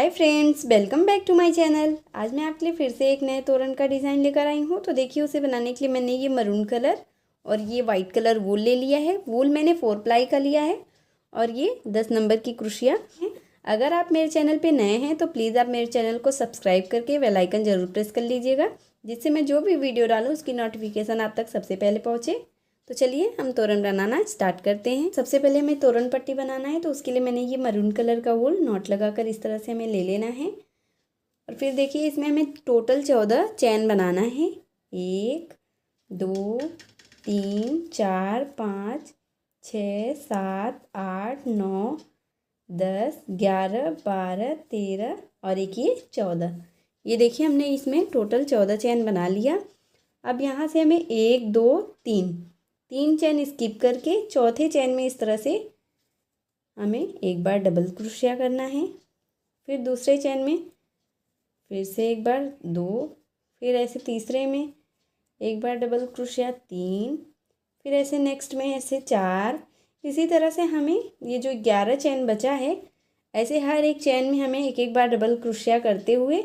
Hi friends, welcome back to my channel. आज मैं आपके लिए फिर से एक नए तोरण का डिज़ाइन लेकर आई हूँ। तो देखिए, उसे बनाने के लिए मैंने ये मरून कलर और ये वाइट कलर वूल ले लिया है। वूल मैंने 4 प्लाई का लिया है और ये 10 नंबर की क्रोशिया हैं। अगर आप मेरे चैनल पे नए हैं तो प्लीज़ आप मेरे चैनल को सब्सक्राइब करके बेल आइकन ज़रूर प्रेस कर लीजिएगा, जिससे मैं जो भी वीडियो डालूँ उसकी नोटिफिकेशन आप तक सबसे पहले पहुँचे। तो चलिए हम तोरण बनाना स्टार्ट करते हैं। सबसे पहले हमें तोरण पट्टी बनाना है, तो उसके लिए मैंने ये मरून कलर का वूल नॉट लगाकर इस तरह से हमें ले लेना है। और फिर देखिए, इसमें हमें टोटल 14 चैन बनाना है। 1 2 3 4 5 6 7 8 9 10 11 12 13 और एक ये 14। ये देखिए, हमने इसमें टोटल 14 चैन बना लिया। अब यहाँ से हमें 1 2 3 चैन स्किप करके चौथे चैन में इस तरह से हमें एक बार डबल क्रोशिया करना है। फिर दूसरे चैन में फिर से एक बार 2, फिर ऐसे तीसरे में एक बार डबल क्रोशिया 3, फिर ऐसे नेक्स्ट में ऐसे 4। इसी तरह से हमें ये जो 11 चैन बचा है, ऐसे हर एक चैन में हमें एक एक बार डबल क्रोशिया करते हुए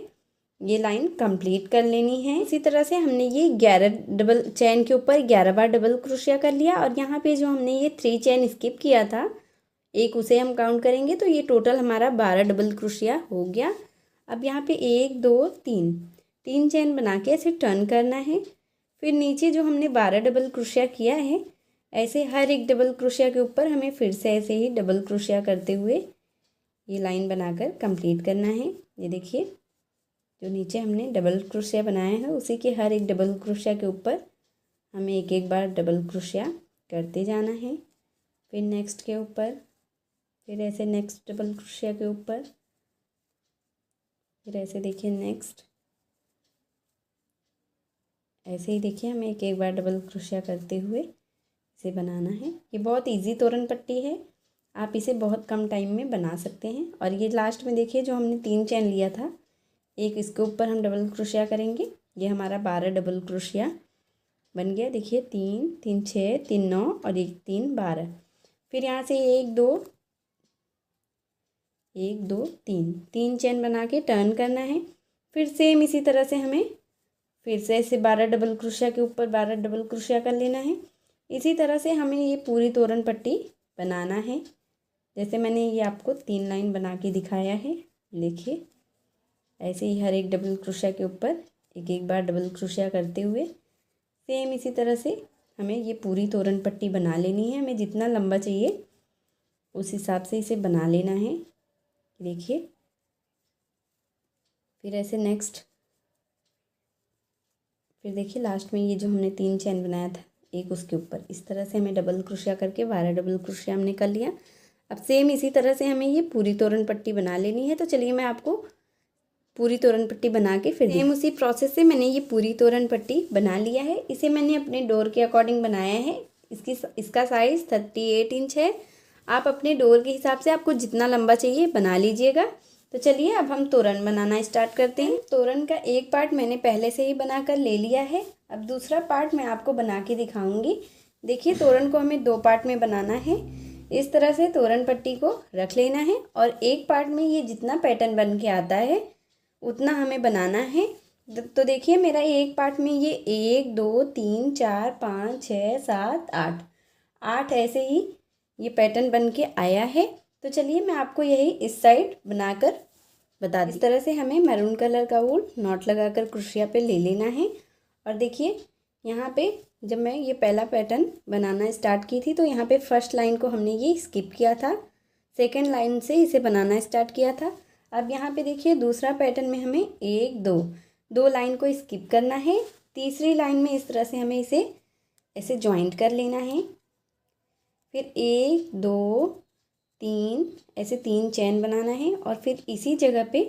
ये लाइन कंप्लीट कर लेनी है। इसी तरह से हमने ये 11 डबल चैन के ऊपर 11 बार डबल क्रोशिया कर लिया। और यहाँ पे जो हमने ये 3 चैन स्किप किया था, एक उसे हम काउंट करेंगे, तो ये टोटल हमारा 12 डबल क्रोशिया हो गया। अब यहाँ पे 1 2 3 चैन बना के ऐसे टर्न करना है। फिर नीचे जो हमने 12 डबल क्रोशिया किया है, ऐसे हर एक डबल क्रोशिया के ऊपर हमें फिर से ऐसे ही डबल क्रोशिया करते हुए ये लाइन बनाकर कंप्लीट करना है। ये देखिए, जो नीचे हमने डबल क्रोशिया बनाया है उसी के हर एक डबल क्रोशिया के ऊपर हमें एक एक बार डबल क्रोशिया करते जाना है। फिर नेक्स्ट के ऊपर, फिर ऐसे नेक्स्ट डबल क्रोशिया के ऊपर, फिर ऐसे देखिए नेक्स्ट, ऐसे ही देखिए हमें एक एक बार डबल क्रोशिया करते हुए इसे बनाना है। ये बहुत इजी तोरण पट्टी है, आप इसे बहुत कम टाइम में बना सकते हैं। और ये लास्ट में देखिए, जो हमने 3 चैन लिया था, एक इसके ऊपर हम डबल क्रोशिया करेंगे। ये हमारा 12 डबल क्रोशिया बन गया। देखिए, 3 3 6 3 9 और 1 3 12। फिर यहाँ से 1 2 3 चैन बना के टर्न करना है। फिर सेम इसी तरह से हमें फिर से ऐसे 12 डबल क्रोशिया के ऊपर 12 डबल क्रोशिया कर लेना है। इसी तरह से हमें ये पूरी तोरण पट्टी बनाना है, जैसे मैंने ये आपको 3 लाइन बना के दिखाया है। देखिए, ऐसे ही हर एक डबल क्रोशिया के ऊपर एक एक बार डबल क्रोशिया करते हुए सेम इसी तरह से हमें ये पूरी तोरण पट्टी बना लेनी है। हमें जितना लंबा चाहिए उस हिसाब से इसे बना लेना है। देखिए, फिर ऐसे नेक्स्ट, फिर देखिए लास्ट में ये जो हमने 3 चैन बनाया था, एक उसके ऊपर इस तरह से हमें डबल क्रोशिया करके 12 डबल क्रोशिया हमने कर लिया। अब सेम इसी तरह से हमें ये पूरी तोरण पट्टी बना लेनी है। तो चलिए मैं आपको पूरी तोरण पट्टी बना के फिर सेम उसी प्रोसेस से मैंने ये पूरी तोरण पट्टी बना लिया है। इसे मैंने अपने डोर के अकॉर्डिंग बनाया है। इसका साइज़ 38 इंच है। आप अपने डोर के हिसाब से आपको जितना लंबा चाहिए बना लीजिएगा। तो चलिए अब हम तोरण बनाना स्टार्ट करते हैं। तोरण का एक पार्ट मैंने पहले से ही बना कर ले लिया है। अब दूसरा पार्ट मैं आपको बना के दिखाऊंगी। देखिए, तोरण को हमें 2 पार्ट में बनाना है। इस तरह से तोरण पट्टी को रख लेना है और एक पार्ट में ये जितना पैटर्न बन के आता है उतना हमें बनाना है। तो देखिए, मेरा एक पार्ट में ये 1 2 3 4 5 6 7 8 ऐसे ही ये पैटर्न बन के आया है। तो चलिए मैं आपको यही इस साइड बनाकर बता दी। इस तरह से हमें मैरून कलर का वूल नॉट लगाकर क्रोशिया पे ले लेना है। और देखिए, यहाँ पे जब मैं ये पहला पैटर्न बनाना स्टार्ट की थी, तो यहाँ पे फर्स्ट लाइन को हमने ये स्किप किया था, सेकेंड लाइन से इसे बनाना स्टार्ट किया था। अब यहाँ पे देखिए, दूसरा पैटर्न में हमें 1 2 लाइन को स्किप करना है। तीसरी लाइन में इस तरह से हमें इसे ऐसे ज्वाइंट कर लेना है। फिर 1 2 3 ऐसे 3 चैन बनाना है। और फिर इसी जगह पे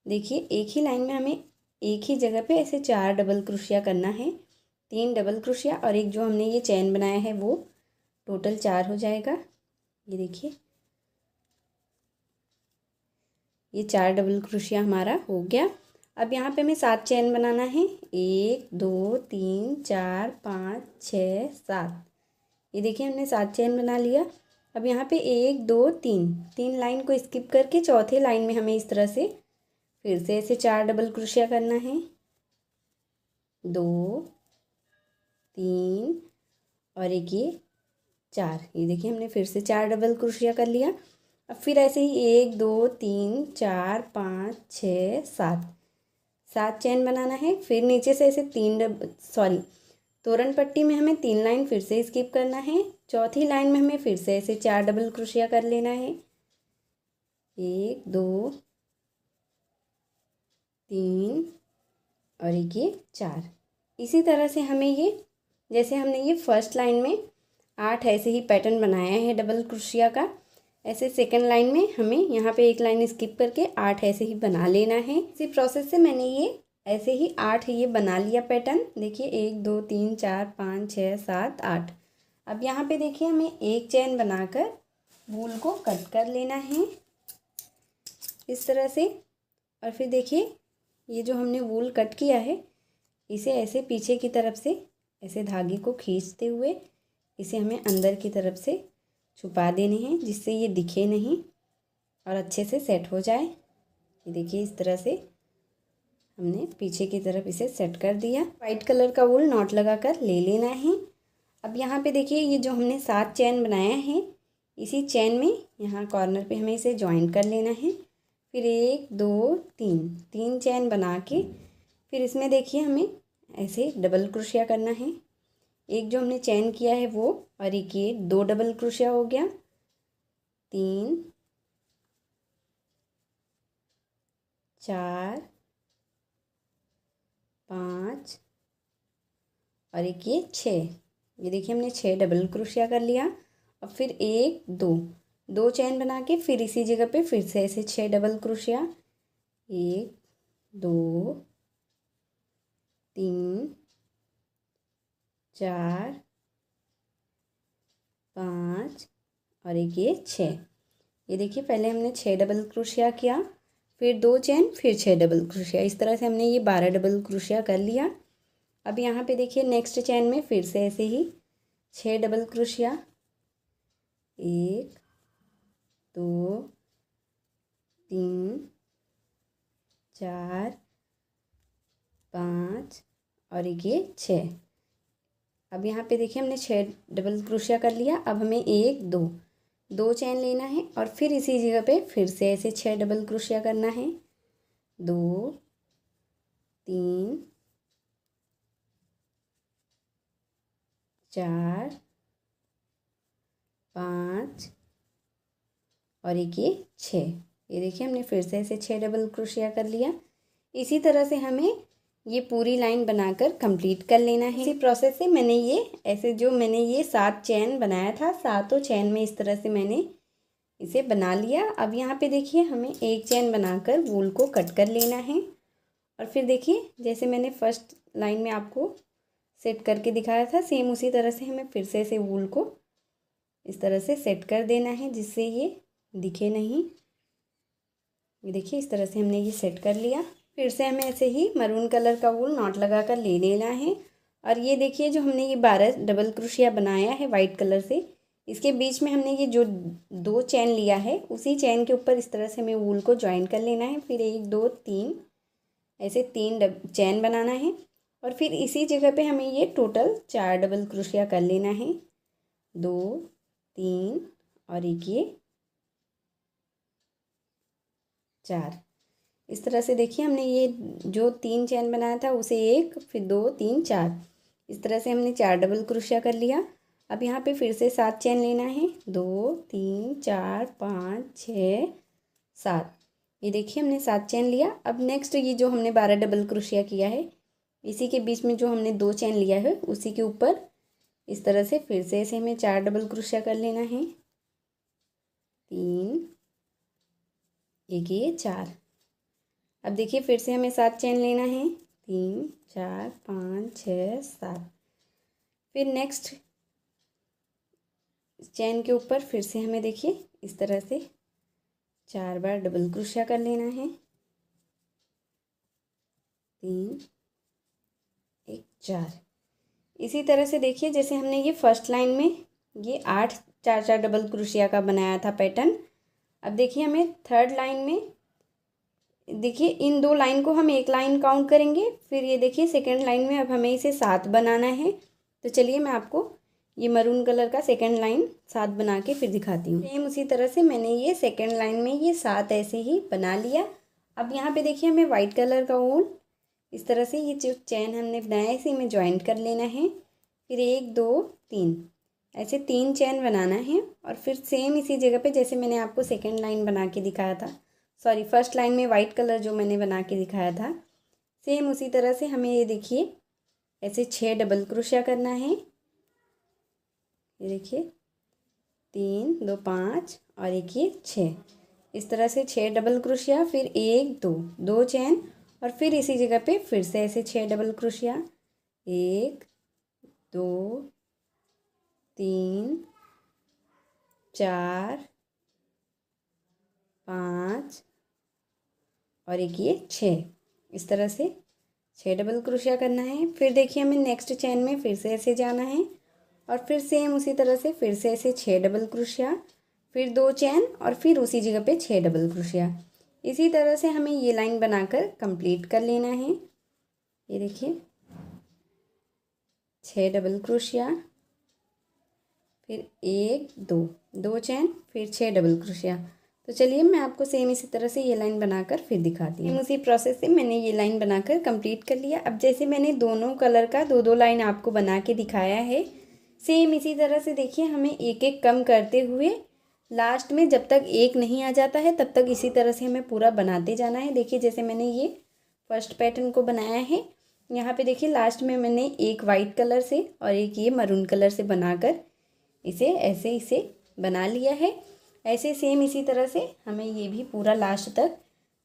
देखिए, एक ही लाइन में हमें एक ही जगह पे ऐसे 4 डबल क्रोशिया करना है। 3 डबल क्रोशिया और एक जो हमने ये चैन बनाया है वो टोटल 4 हो जाएगा। ये देखिए, ये 4 डबल क्रोशिया हमारा हो गया। अब यहाँ पे हमें 7 चैन बनाना है। 1 2 3 4 5 6 7। ये देखिए, हमने 7 चैन बना लिया। अब यहाँ पे 1 2 3 लाइन को स्किप करके चौथे लाइन में हमें इस तरह से फिर से ऐसे 4 डबल क्रोशिया करना है, 2 3 और एक ये 4। ये देखिए हमने फिर से 4 डबल क्रोशिया कर लिया। अब फिर ऐसे ही 1 2 3 4 5 6 7 चैन बनाना है। फिर नीचे से ऐसे तोरण पट्टी में हमें 3 लाइन फिर से स्किप करना है। चौथी लाइन में हमें फिर से ऐसे 4 डबल क्रोशिया कर लेना है, 1 2 3 और एक ये 4। इसी तरह से हमें ये, जैसे हमने ये फर्स्ट लाइन में 8 ऐसे ही पैटर्न बनाया है डबल क्रोशिया का, ऐसे सेकंड लाइन में हमें यहाँ पे एक लाइन स्किप करके 8 ऐसे ही बना लेना है। इसी प्रोसेस से मैंने ये ऐसे ही 8 ये बना लिया पैटर्न। देखिए 1 2 3 4 5 6 7 8। अब यहाँ पे देखिए हमें एक चैन बनाकर वूल को कट कर लेना है इस तरह से। और फिर देखिए ये जो हमने वूल कट किया है, इसे ऐसे पीछे की तरफ से ऐसे धागे को खींचते हुए इसे हमें अंदर की तरफ से छुपा देने हैं, जिससे ये दिखे नहीं और अच्छे से सेट हो जाए। ये देखिए इस तरह से हमने पीछे की तरफ इसे सेट कर दिया। वाइट कलर का वूल नॉट लगाकर ले लेना है। अब यहाँ पे देखिए ये जो हमने 7 चैन बनाया है, इसी चैन में यहाँ कॉर्नर पे हमें इसे ज्वाइन कर लेना है। फिर 1 2 3 चैन बना के फिर इसमें देखिए हमें ऐसे डबल क्रोशिया करना है। एक जो हमने चैन किया है वो, और एक ये 2 डबल क्रोशिया हो गया, 3 4 5 और एक ये 6। ये देखिए हमने 6 डबल क्रोशिया कर लिया। अब फिर 1 2 चैन बना के फिर इसी जगह पे फिर से ऐसे 6 डबल क्रोशिया, 1 2 3 4 5 और एक ये 6। ये देखिए पहले हमने 6 डबल क्रोशिया किया, फिर 2 चैन, फिर 6 डबल क्रोशिया। इस तरह से हमने ये 12 डबल क्रोशिया कर लिया। अब यहाँ पे देखिए नेक्स्ट चैन में फिर से ऐसे ही 6 डबल क्रोशिया, 1 2 3 4 5 और एक ये 6। अब यहाँ पे देखिए हमने 6 डबल क्रोशिया कर लिया। अब हमें 1 2 चैन लेना है और फिर इसी जगह पे फिर से ऐसे 6 डबल क्रोशिया करना है, 2 3 4 5 और एक ये 6। ये देखिए हमने फिर से ऐसे 6 डबल क्रोशिया कर लिया। इसी तरह से हमें ये पूरी लाइन बनाकर कंप्लीट कर लेना है। इसी प्रोसेस से मैंने ये 7 चैन बनाया था, सातों चैन में इस तरह से मैंने इसे बना लिया। अब यहाँ पे देखिए हमें एक चैन बनाकर वूल को कट कर लेना है। और फिर देखिए जैसे मैंने फर्स्ट लाइन में आपको सेट करके दिखाया था, सेम उसी तरह से हमें फिर से ऐसे वूल को इस तरह से सेट कर देना है, जिससे ये दिखे नहीं। ये देखिए इस तरह से हमने ये सेट कर लिया। फिर से हमें ऐसे ही मरून कलर का वूल नॉट लगाकर ले लेना है। और ये देखिए जो हमने ये 12 डबल क्रोशिया बनाया है वाइट कलर से, इसके बीच में हमने ये जो 2 चैन लिया है, उसी चैन के ऊपर इस तरह से हमें वूल को ज्वाइन कर लेना है। फिर 1 2 3 ऐसे 3 चैन बनाना है और फिर इसी जगह पे हमें ये टोटल 4 डबल क्रोशिया कर लेना है, 2 3 और एक ये 4। इस तरह से देखिए हमने ये जो 3 चैन बनाया था उसे 1 फिर 2 3 4 इस तरह से हमने 4 डबल क्रोशिया कर लिया। अब यहाँ पे फिर से 7 चैन लेना है, 2 3 4 5 6 7। ये देखिए हमने 7 चैन लिया। अब नेक्स्ट ये जो हमने 12 डबल क्रोशिया किया है, इसी के बीच में जो हमने 2 चैन लिया है उसी के ऊपर इस तरह से फिर से ऐसे हमें 4 डबल क्रोशिया कर लेना है, 3 एक ये 4। अब देखिए फिर से हमें 7 चैन लेना है, 3 4 5 6 7। फिर नेक्स्ट चैन के ऊपर फिर से हमें देखिए इस तरह से 4 बार डबल क्रोशिया कर लेना है, 3 एक 4। इसी तरह से देखिए जैसे हमने ये फर्स्ट लाइन में ये 8 4 डबल क्रोशिया का बनाया था पैटर्न। अब देखिए हमें थर्ड लाइन में देखिए इन 2 लाइन को हम एक लाइन काउंट करेंगे। फिर ये देखिए सेकंड लाइन में अब हमें इसे 7 बनाना है। तो चलिए मैं आपको ये मरून कलर का सेकंड लाइन 7 बना के फिर दिखाती हूँ। सेम उसी तरह से मैंने ये सेकंड लाइन में ये 7 ऐसे ही बना लिया। अब यहाँ पे देखिए हमें वाइट कलर का वूल इस तरह से ये जो चैन हमने बनाया है इसे हमें ज्वाइंट कर लेना है। फिर 1 2 3 ऐसे 3 चैन बनाना है और फिर सेम इसी जगह पे जैसे मैंने आपको सेकंड लाइन बना के दिखाया था, सॉरी फर्स्ट लाइन में वाइट कलर जो मैंने बना के दिखाया था, सेम उसी तरह से हमें ये देखिए ऐसे 6 डबल क्रोशिया करना है। ये देखिए 3 2 5 और एक ये 6, इस तरह से 6 डबल क्रोशिया, फिर 1 2 2 चैन और फिर इसी जगह पे फिर से ऐसे 6 डबल क्रोशिया, 1 2 3 4 5 और एक ये 6, इस तरह से 6 डबल क्रोशिया करना है। फिर देखिए हमें नेक्स्ट चैन में फिर से ऐसे जाना है और फिर सेम उसी तरह से फिर से ऐसे 6 डबल क्रोशिया, फिर 2 चैन और फिर उसी जगह पे 6 डबल क्रोशिया। इसी तरह से हमें ये लाइन बनाकर कंप्लीट कर लेना है। ये देखिए 6 डबल क्रोशिया, फिर 1 2 2 चैन, फिर 6 डबल क्रोशिया। तो चलिए मैं आपको सेम इसी तरह से ये लाइन बनाकर फिर दिखाती हूँ। उसी प्रोसेस से मैंने ये लाइन बनाकर कंप्लीट कर लिया। अब जैसे मैंने दोनों कलर का 2 2 लाइन आपको बना के दिखाया है, सेम इसी तरह से देखिए हमें एक एक कम करते हुए लास्ट में जब तक एक नहीं आ जाता है तब तक इसी तरह से हमें पूरा बनाते जाना है। देखिए जैसे मैंने ये फर्स्ट पैटर्न को बनाया है, यहाँ पे देखिए लास्ट में मैंने एक वाइट कलर से और एक ये मरून कलर से बनाकर इसे बना लिया है। ऐसे सेम इसी तरह से हमें ये भी पूरा लास्ट तक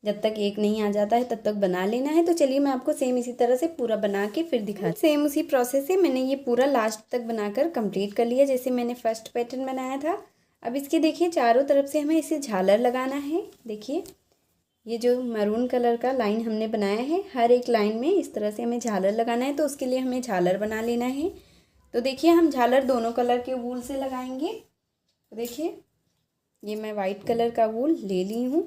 जब तक एक नहीं आ जाता है तब तक बना लेना है। तो चलिए मैं आपको सेम इसी तरह से पूरा बना के फिर दिखा, सेम उसी प्रोसेस से मैंने ये पूरा लास्ट तक बनाकर कंप्लीट कर लिया जैसे मैंने फर्स्ट पैटर्न बनाया था। अब इसके देखिए चारों तरफ से हमें इसे झालर लगाना है। देखिए ये जो मैरून कलर का लाइन हमने बनाया है, हर एक लाइन में इस तरह से हमें झालर लगाना है। तो उसके लिए हमें झालर बना लेना है। तो देखिए हम झालर दोनों कलर के वूल से लगाएंगे। तो देखिए ये मैं वाइट कलर का वूल ले ली हूँ।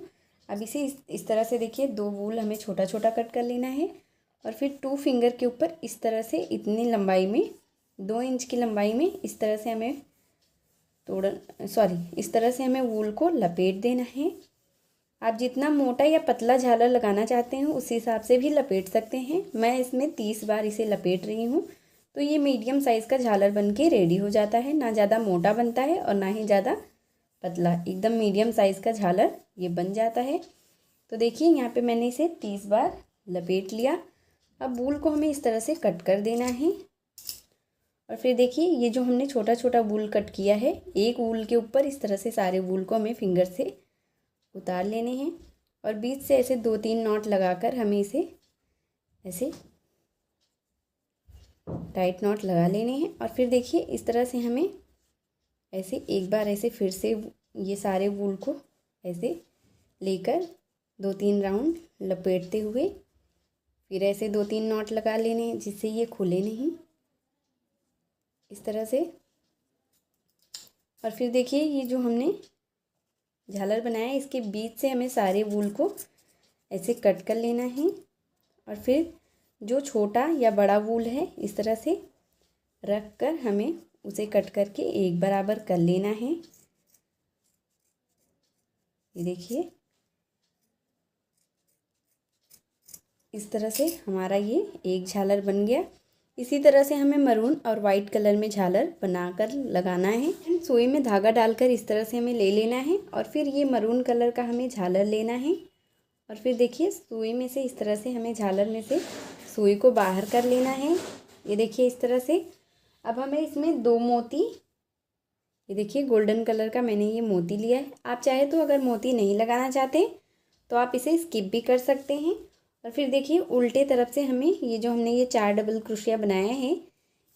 अब इसे इस तरह से देखिए 2 वूल हमें छोटा छोटा कट कर लेना है और फिर 2 फिंगर के ऊपर इस तरह से इतनी लंबाई में 2 इंच की लंबाई में इस तरह से हमें इस तरह से हमें वूल को लपेट देना है। आप जितना मोटा या पतला झालर लगाना चाहते हैं उस हिसाब से भी लपेट सकते हैं। मैं इसमें 30 बार इसे लपेट रही हूँ। तो ये मीडियम साइज़ का झालर बनके रेडी हो जाता है, ना ज़्यादा मोटा बनता है और ना ही ज़्यादा पतला, एकदम मीडियम साइज़ का झालर ये बन जाता है। तो देखिए यहाँ पे मैंने इसे 30 बार लपेट लिया। अब वूल को हमें इस तरह से कट कर देना है और फिर देखिए ये जो हमने छोटा छोटा वूल कट किया है, एक वूल के ऊपर इस तरह से सारे वूल को हमें फिंगर से उतार लेने हैं और बीच से ऐसे 2 3 नॉट लगाकर हमें इसे ऐसे टाइट नॉट लगा लेने हैं। और फिर देखिए इस तरह से हमें ऐसे एक बार ऐसे फिर से ये सारे वूल को ऐसे लेकर 2 3 राउंड लपेटते हुए फिर ऐसे 2 3 नॉट लगा लेने हैं जिससे ये खुले नहीं, इस तरह से। और फिर देखिए ये जो हमने झालर बनाया है इसके बीच से हमें सारे वूल को ऐसे कट कर लेना है और फिर जो छोटा या बड़ा वूल है इस तरह से रख कर हमें उसे कट करके एक बराबर कर लेना है। ये देखिए इस तरह से हमारा ये एक झालर बन गया। इसी तरह से हमें मरून और वाइट कलर में झालर बनाकर लगाना है। सुई में धागा डालकर इस तरह से हमें ले लेना है और फिर ये मरून कलर का हमें झालर लेना है और फिर देखिए सुई में से इस तरह से हमें झालर में से सुई को बाहर कर लेना है। ये देखिए इस तरह से। अब हमें इसमें 2 मोती, ये देखिए गोल्डन कलर का मैंने ये मोती लिया है। आप चाहे तो अगर मोती नहीं लगाना चाहते तो आप इसे स्किप भी कर सकते हैं। और फिर देखिए उल्टे तरफ से हमें ये जो हमने ये 4 डबल क्रोशिया बनाया है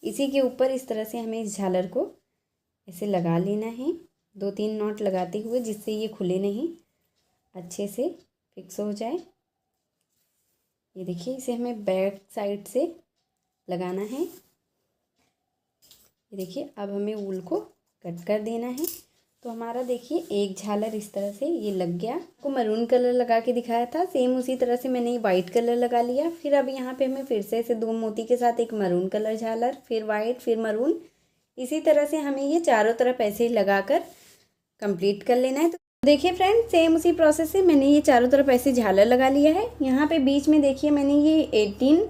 इसी के ऊपर इस तरह से हमें इस झालर को ऐसे लगा लेना है 2 3 नॉट लगाते हुए, जिससे ये खुले नहीं, अच्छे से फिक्स हो जाए। ये देखिए इसे हमें बैक साइड से लगाना है। ये देखिए अब हमें वूल को कट कर देना है तो हमारा देखिए एक झालर इस तरह से ये लग गया। आपको मरून कलर लगा के दिखाया था, सेम उसी तरह से मैंने ये वाइट कलर लगा लिया। फिर अब यहाँ पे हमें फिर से ऐसे 2 मोती के साथ एक मरून कलर झालर, फिर वाइट, फिर मरून, इसी तरह से हमें ये चारों तरफ ऐसे ही लगा कर कंप्लीट कर लेना है। तो देखिए फ्रेंड, सेम उसी प्रोसेस से मैंने ये चारों तरफ ऐसे झालर लगा लिया है। यहाँ पे बीच में देखिए मैंने ये 18,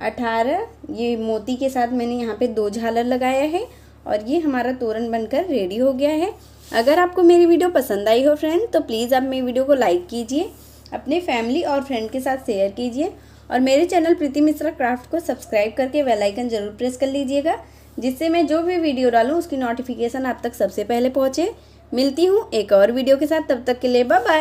18 ये मोती के साथ मैंने यहाँ पे 2 झालर लगाया है और ये हमारा तोरण बनकर रेडी हो गया है। अगर आपको मेरी वीडियो पसंद आई हो फ्रेंड, तो प्लीज़ आप मेरी वीडियो को लाइक कीजिए, अपने फैमिली और फ्रेंड के साथ शेयर कीजिए और मेरे चैनल प्रीति मिश्रा क्राफ्ट को सब्सक्राइब करके बेल आइकन ज़रूर प्रेस कर लीजिएगा, जिससे मैं जो भी वीडियो डालूँ उसकी नोटिफिकेशन आप तक सबसे पहले पहुँचे। मिलती हूँ एक और वीडियो के साथ, तब तक के लिए बाय बाय।